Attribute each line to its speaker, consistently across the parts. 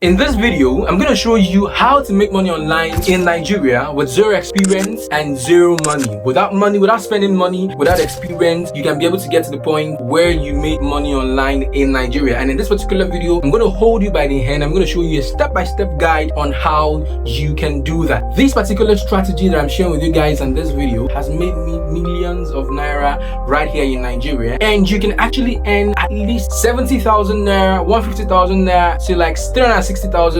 Speaker 1: In this video, I'm going to show you how to make money online in Nigeria with zero experience and zero money. Without spending money, without experience, you can be able to get to the point where you make money online in Nigeria. And in this particular video, I'm going to hold you by the hand. I'm going to show you a step-by-step guide on how you can do that. This particular strategy that I'm sharing with you guys in this video has made me millions of naira right here in Nigeria. And you can actually earn at least 70,000 naira, 150,000 naira to like 360,000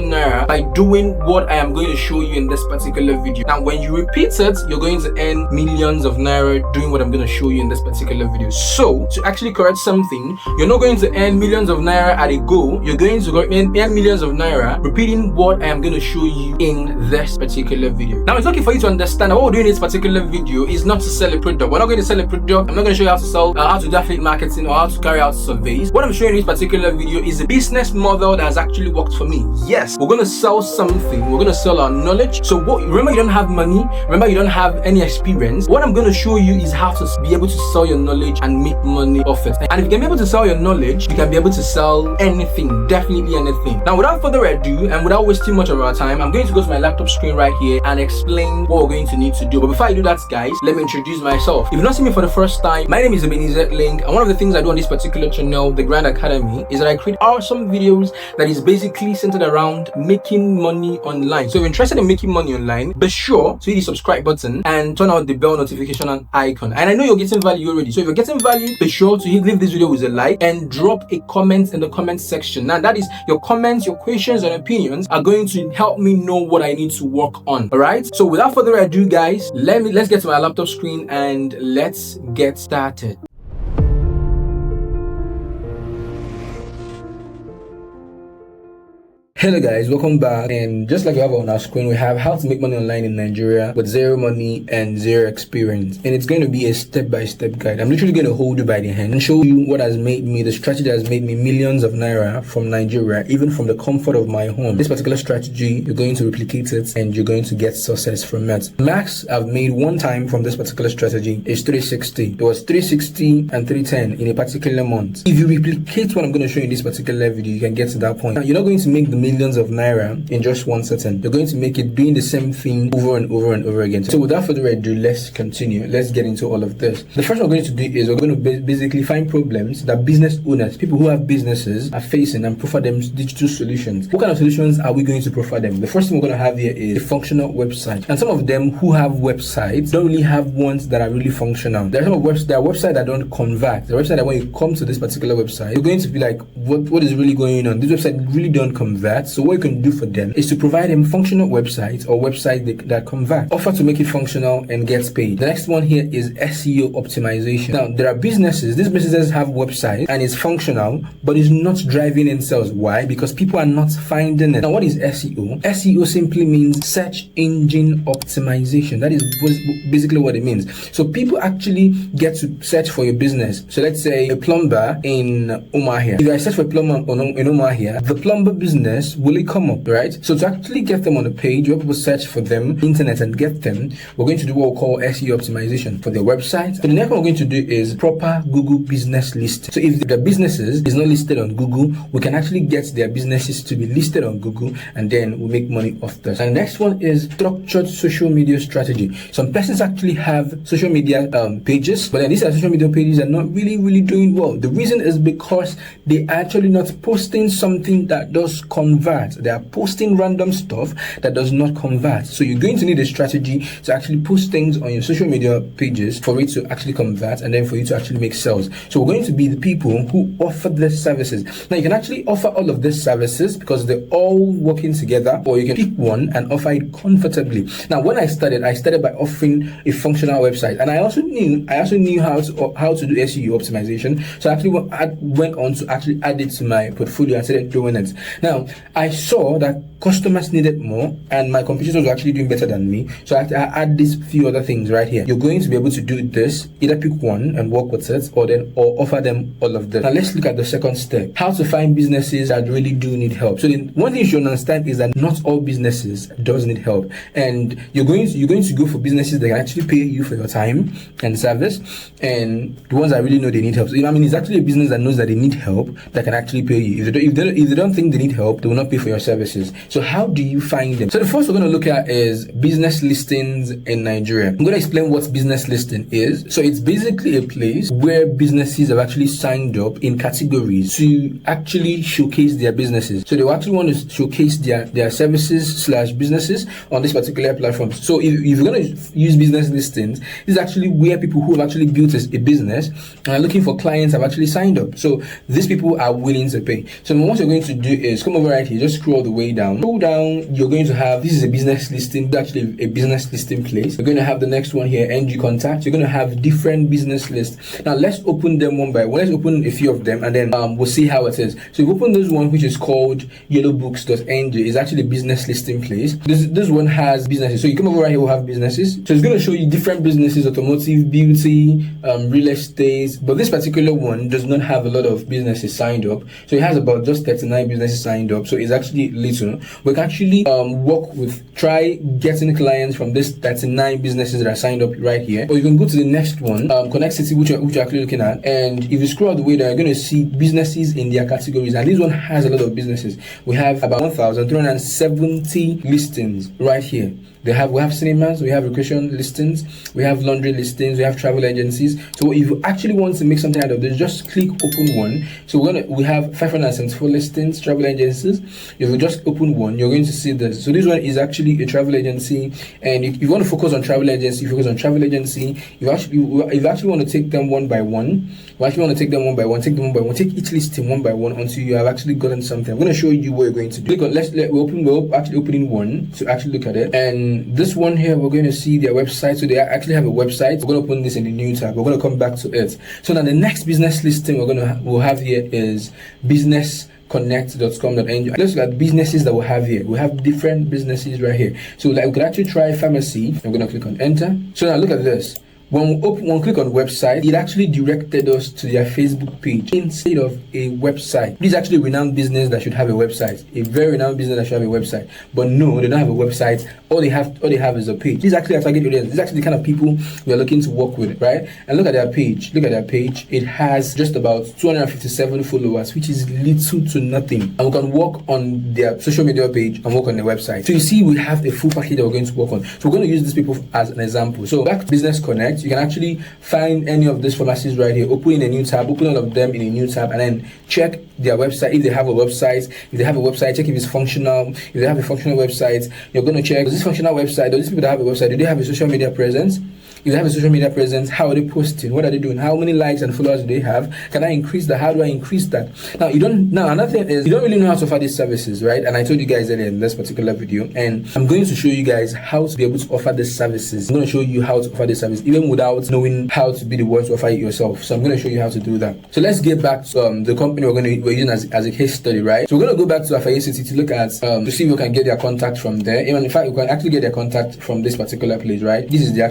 Speaker 1: naira by doing what I am going to show you in this particular video. Now, when you repeat it, you're going to earn millions of naira doing what I'm going to show you in this particular video. So, to actually correct something, you're not going to earn millions of naira at a go. You're going to earn millions of naira repeating what I am going to show you in this particular video. Now, it's okay for you to understand that what we're doing in this particular video is not to sell a product. We're not going to sell a product. I'm not going to show you how to sell, how to do affiliate marketing or how to carry out surveys. What I'm showing in this particular video is a business model that has actually worked for me. Yes, we're going to sell something. We're going to sell our knowledge. So remember, you don't have money. Remember, you don't have any experience. What I'm going to show you is how to be able to sell your knowledge and make money off it. And if you can be able to sell your knowledge, you can be able to sell anything, definitely anything. Now, without further ado and without wasting much of our time, I'm going to go to my laptop screen right here and explain what we're going to need to do. But before I do that, guys, let me introduce myself. If you've not seen me for the first time, my name is Link, and one of the things I do on this particular channel, the Grand Academy, is that I create awesome videos that is basically centered around making money online. So if you're interested in making money online, be sure to hit the subscribe button and turn on the bell notification and icon. And I know you're getting value already, so if you're getting value, be sure to leave this video with a like and drop a comment in the comment section. Now, that is your comments, your questions and opinions are going to help me know what I need to work on. All right, so without further ado, guys, let's get to my laptop screen and let's get started. Hello guys, welcome back. And just like we have on our screen, we have how to make money online in Nigeria with zero money and zero experience. And it's going to be a step-by-step guide. I'm literally going to hold you by the hand and show you what has made me, the strategy that has made me millions of naira from Nigeria, even from the comfort of my home. This particular strategy, you're going to replicate it and you're going to get success from it. Max I've made one time from this particular strategy is 360. It was 360 and 310 in a particular month. If you replicate what I'm going to show you in this particular video, you can get to that point. Now, you're not going to make the millions of naira in just one setting. You're going to make it doing the same thing over and over and over again. So without further ado, let's continue. Let's get into all of this. The first one we're going to do is we're going to basically find problems that business owners, people who have businesses, are facing and proffer them digital solutions. What kind of solutions are we going to proffer them? The first thing we're going to have here is a functional website. And some of them who have websites don't really have ones that are really functional. There are websites that don't convert. The website that when you come to this particular website, you're going to be like, what is really going on? This website really don't convert. So what you can do for them is to provide them functional websites or websites that convert. Offer to make it functional and gets paid. The next one here is SEO optimization. Now, there are businesses. These businesses have websites and it's functional, but it's not driving in sales. Why? Because people are not finding it. Now, what is SEO? SEO simply means search engine optimization. That is basically what it means. So people actually get to search for your business. So let's say a plumber in Umahia. If I search for a plumber in Umahia, the plumber business will it come up, right? So to actually get them on the page where people search for them, internet, and get them, we're going to do what we call SEO optimization for their website. So the next one we're going to do is proper Google business list. So if the businesses is not listed on Google, we can actually get their businesses to be listed on Google, and then we make money off this. And the next one is structured social media strategy. Some persons actually have social media pages, but then these social media pages are not really doing well. The reason is because they are actually not posting something that does convert. They are posting random stuff that does not convert. So you're going to need a strategy to actually post things on your social media pages for it to actually convert and then for you to actually make sales. So we're going to be the people who offer these services. Now, you can actually offer all of these services because they're all working together, or you can pick one and offer it comfortably. Now, when I started by offering a functional website, and I also knew how to do SEO optimization. So I actually went on to actually add it to my portfolio and started doing it. Now, I saw that customers needed more and my competitors were actually doing better than me. So I add these few other things right here. You're going to be able to do this, either pick one and work with it or offer them all of them. Now let's look at the second step, how to find businesses that really do need help. So one thing you should understand is that not all businesses does need help, and you're going to go for businesses that can actually pay you for your time and service, and the ones that really know they need help. So, it's actually a business that knows that they need help that can actually pay you. If they don't think they need help, they will not cannot pay for your services. So how do you find them? So the first we're going to look at is business listings in Nigeria. I'm going to explain what business listing is. So it's basically a place where businesses have actually signed up in categories to actually showcase their businesses. So they will actually want to showcase their services / businesses on this particular platform. So if you're going to use business listings, this is actually where people who have actually built a business and are looking for clients have actually signed up. So these people are willing to pay. So what you're going to do is come over right here, just scroll the way down. Scroll down, you're going to have, this is a business listing, actually a business listing place. You're going to have the next one here, NG Contact. You're going to have different business lists. Now let's open them one by one. Let's open a few of them and then we'll see how it is. So you open this one which is called yellowbooks.ng. It's actually a business listing place. This one has businesses. So you come over right here, we'll have businesses. So it's going to show you different businesses, automotive, beauty, real estate, but this particular one does not have a lot of businesses signed up. So it has about just 39 businesses signed up. So it's actually little. We can actually try getting clients from this 39 businesses that are signed up right here. Or you can go to the next one, Connect City, which you're actually looking at. And if you scroll all the way down, you're going to see businesses in their categories. And this one has a lot of businesses. We have about 1,370 listings right here. We have cinemas, we have recreation listings, we have laundry listings, we have travel agencies. So if you actually want to make something out of this, just click open one. So we have 574 listings, travel agencies. If you just open one, you're going to see this. So this one is actually a travel agency, and if you want to focus on travel agency, focus on travel agency. If you actually want to take them one by one, take each listing one by one until you have actually gotten something. I'm going to show you what you're going to do. We're actually opening one to actually look at it. And this one here, we're going to see their website. So they actually have a website. We're going to open this in a new tab. We're going to come back to it. So now the next business listing we'll have here is businessconnect.com.ng. Let's look at businesses that we have here. We have different businesses right here. So like we could actually try pharmacy. I'm going to click on enter. So now look at this. When we click on website, it actually directed us to their Facebook page instead of a website. This is actually a renowned business that should have a website. A very renowned business that should have a website. But no, they don't have a website. All they have is a page. This is actually a target audience. This is actually the kind of people we are looking to work with, right? And look at their page. It has just about 257 followers, which is little to nothing. And we can work on their social media page and work on their website. So you see, we have a full package that we're going to work on. So we're going to use these people as an example. So back to Business Connect. You can actually find any of these pharmacies right here, open in a new tab, open all of them in a new tab, and then check their website. If they have a website, check if it's functional. If they have a functional website, you're going to check, does this functional website, those people that have a website, do they have a social media presence? If they have a social media presence, how are they posting? What are they doing? How many likes and followers do they have? Can I increase that? How do I increase that? Now another thing is, you don't really know how to offer these services, right? And I told you guys earlier in this particular video, and I'm going to show you guys how to be able to offer these services. I'm going to show you how to offer this service even without knowing how to be the one to offer it yourself. So I'm going to show you how to do that. So let's get back to the company we're using as a case study, right? So we're going to go back to Lafayette City to look at to see if we can get their contact from there. Even in fact, we can actually get their contact from this particular place, right? This is the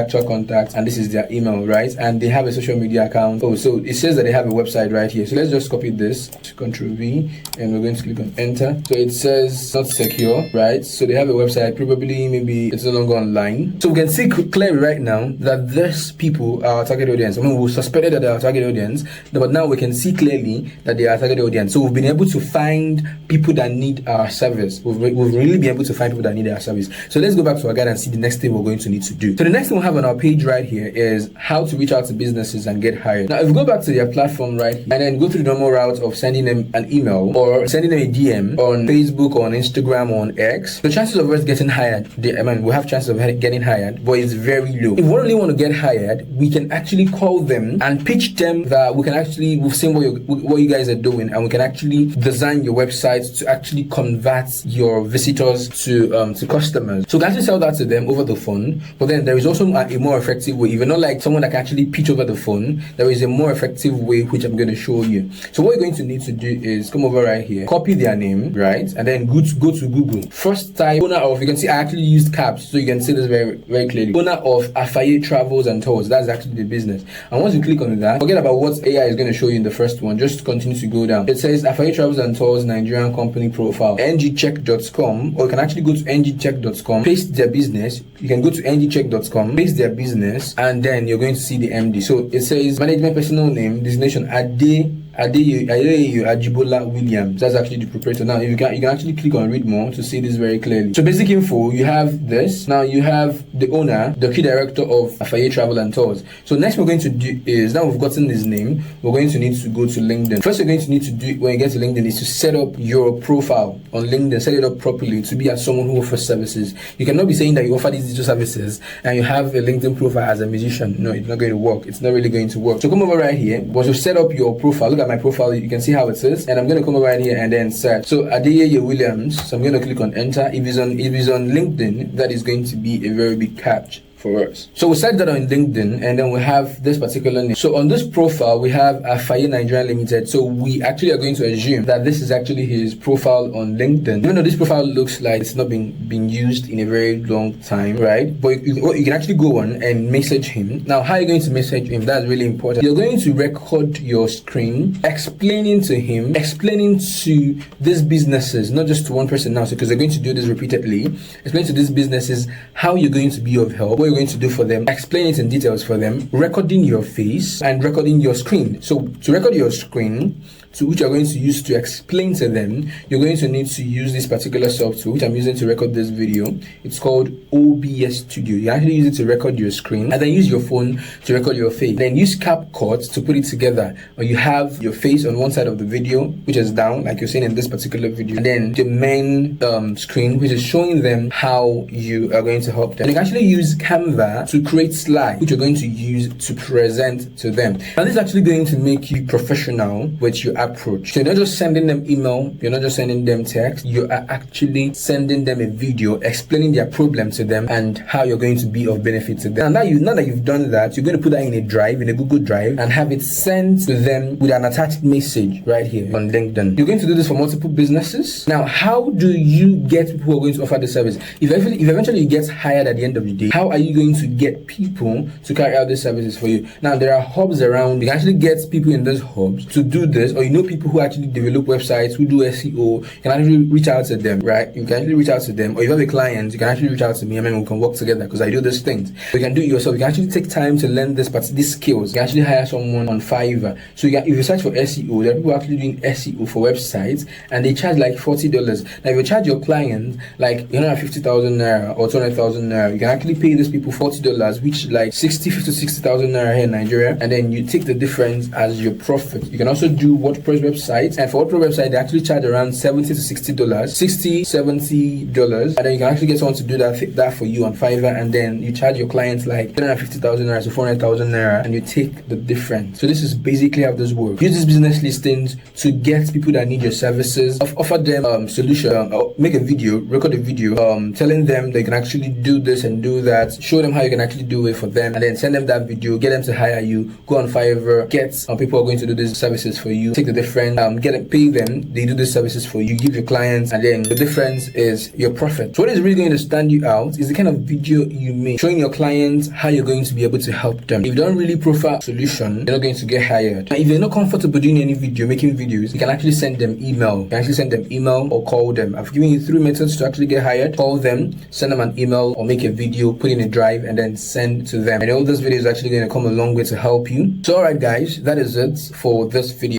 Speaker 1: actual contact, and this is their email, right? And they have a social media account. Oh, so it says that they have a website right here. So let's just copy this, Ctrl V, and we're going to click on enter. So it says not secure, right? So they have a website, probably maybe it's no longer online. So we can see clearly right now that these people are our target audience. I mean, we suspected that they are our target audience, but now we can see clearly that they are our target audience. So we've been able to find people that need our service. We've really been able to find people that need our service. So let's go back to our guide and see the next thing we're going to need to do. So the next thing we have on our page right here is how to reach out to businesses and get hired. Now, if we go back to their platform right here and then go through the normal route of sending them an email or sending them a DM on Facebook or on Instagram or on X, the chances of us getting hired, we have chances of getting hired, but it's very low. If we really want to get hired, we can actually call them and pitch them that we've seen what you guys are doing, and we can actually design your website to actually convert your visitors to customers. So we can actually sell that to them over the phone. But then there is also a more effective way. If you're not like someone that can actually pitch over the phone, there is a more effective way which I'm going to show you. So what you're going to need to do is come over right here, copy their name, right, and then go to Google. First type owner of, you can see I actually used caps so you can see this very, very clearly. Owner of Lafayette Travels and Tours. That's actually the business. And once you click on that, forget about what AI is going to show you in the first one. Just continue to go down. It says Lafayette Travels and Tours Nigerian company profile, ngcheck.com, or you can actually go to ngcheck.com, paste their business. You can go to ngcheck.com, paste their business, and then you're going to see the MD. So it says management, personal name, designation Ade Adeyeyu Ajibola Williams. That's actually the proprietor. Now, if you can actually click on read more to see this very clearly. So basic info, you have this. Now you have the owner, the key director of Afaye Travel and Tours. So next we're going to do is, now we've gotten his name, we're going to need to go to LinkedIn. First, you're going to need to do when you get to LinkedIn is to set up your profile on LinkedIn, set it up properly to be as someone who offers services. You cannot be saying that you offer these digital services and you have a LinkedIn profile as a musician. No, it's not going to work. It's not really going to work. So come over right here. Once you set up your profile, look at my profile, you can see how it is. And I'm going to come over right here and then search. So Adeyeyu Williams. So I'm going to click on enter. If it's on LinkedIn, that is going to be a very big catch for us. So we set that on LinkedIn and then we have this particular name. So on this profile, we have Afaye Nigeria Limited. So we actually are going to assume that this is actually his profile on LinkedIn. Even though this profile looks like it's not been used in a very long time, right? But you can actually go on and message him. Now, how are you going to message him? That's really important. You're going to record your screen, explaining to him, explaining to these businesses, not just to one person now, because they're going to do this repeatedly. Explain to these businesses how you're going to be of help, what you're going to do for them, explain it in details for them, recording your face and recording your screen. So to record your screen, to which you're going to use to explain to them, you're going to need to use this particular software which I'm using to record this video. It's called OBS Studio. You actually use it to record your screen and then use your phone to record your face. Then use CapCut to put it together. Or you have your face on one side of the video, which is down, like you're seeing in this particular video, and then the main screen, which is showing them how you are going to help them. And you can actually use Canva to create slides, which you're going to use to present to them. And this is actually going to make you professional with your approach. So you're not just sending them email, you're not just sending them text, you are actually sending them a video explaining their problem to them and how you're going to be of benefit to them. And now that you've done that, you're going to put that in a drive, in a Google Drive, and have it sent to them with an attached message right here on LinkedIn. You're going to do this for multiple businesses. Now, how do you get people who are going to offer the service? If eventually you get hired at the end of the day, how are you going to get people to carry out these services for you? Now, there are hubs around. You can actually get people in those hubs to do this, or you know people who actually develop websites, who do SEO. You can actually reach out to them, right? You can actually reach out to them, or if you have a client, you can actually reach out to me. I mean, we can work together because I do these things. You can do it yourself. You can actually take time to learn these skills. You can actually hire someone on Fiverr. So if you search for SEO, there are people actually doing SEO for websites, and they charge like $40. Now, if you charge your client like 150,000 naira or 200,000 naira, you can actually pay these people $40, which is like 50 to 60,000 naira here in Nigeria, and then you take the difference as your profit. You can also do WordPress websites, and for WordPress website they actually charge around $70 to $70, and then you can actually get someone to do that for you on Fiverr, and then you charge your clients like 350,000 naira to 400,000 naira, and you take the difference. So this is basically how this works. Use these business listings to get people that need your services, offer them solution, or make a video, record a video, telling them they can actually do this and do that, show them how you can actually do it for them, and then send them that video, get them to hire you, go on Fiverr, get people who are going to do these services for you, take the difference, pay them, they do these services for you, give your clients, and then the difference is your profit. So what is really going to stand you out is the kind of video you make, showing your clients how you're going to be able to help them. If you don't really profile a solution, you're not going to get hired. Now, if you're not comfortable doing any video, making videos, you can actually send them email. You can actually send them email or call them. I've given you 3 methods to actually get hired. Call them, send them an email, or make a video, put in a drive, and then send to them. And all this video is actually going to come a long way to help you. So alright guys, that is it for this video.